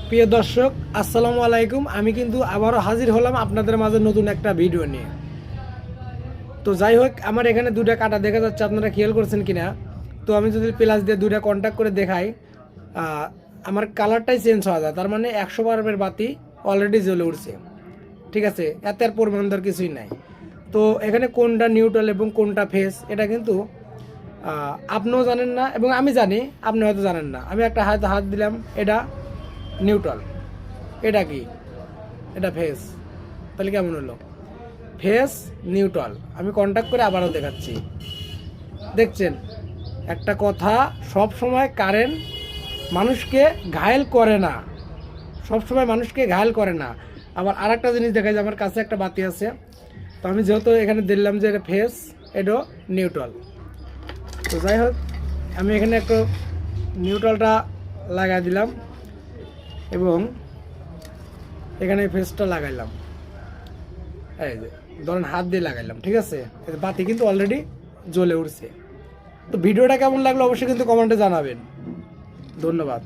প্রিয় দর্শক, আসসালামু আলাইকুম। আমি কিন্তু আবারও হাজির হলাম আপনাদের মাঝে নতুন একটা ভিডিও নিয়ে। তো যাই হোক, আমার এখানে দুটা কাটা দেখা যাচ্ছে, আপনারা খেয়াল করছেন কিনা। তো আমি যদি প্লাস দিয়ে দুটা কন্ট্যাক্ট করে দেখাই, আমার কালারটাই চেঞ্জ হওয়া যায়। তার মানে 100 বাল্বের বাতি অলরেডি জ্বলে উঠছে। ঠিক আছে, এত আর পরিমাণ দর কিছুই নাই। তো এখানে কোনটা নিউট্রাল এবং কোনটা ফেস, এটা কিন্তু আপনিও জানেন না এবং আমি জানি, আপনি হয়তো জানেন না। আমি একটা হাত হাত দিলাম, এটা নিউট্রাল, এটা কি, এটা ফেস। তাহলে কেমন হলো? Face neutral. আমি কন্ট্যাক্ট করে আবারও দেখাচ্ছি। দেখছেন, একটা কথা, সব সময় কারেন্ট মানুষকে ঘায়েল করে না, সব সময় মানুষকে ঘায়েল করে না। আবার আর একটা জিনিস দেখা যায়, আমার কাছে একটা বাতি আছে। তো আমি যেহেতু এখানে দিলাম যে এটা ফেস, এটা নিউট্রাল। তো যাই হোক, আমি এখানে একটু নিউট্রালটা লাগাই দিলাম এবং এখানে ফেসটা লাগাইলাম। এই যে ধরেন হাত দিয়ে লাগাইলাম, ঠিক আছে। বাতি কিন্তু অলরেডি জ্বলে উঠছে। তো ভিডিওটা কেমন লাগলো অবশ্যই কিন্তু কমেন্টে জানাবেন। ধন্যবাদ।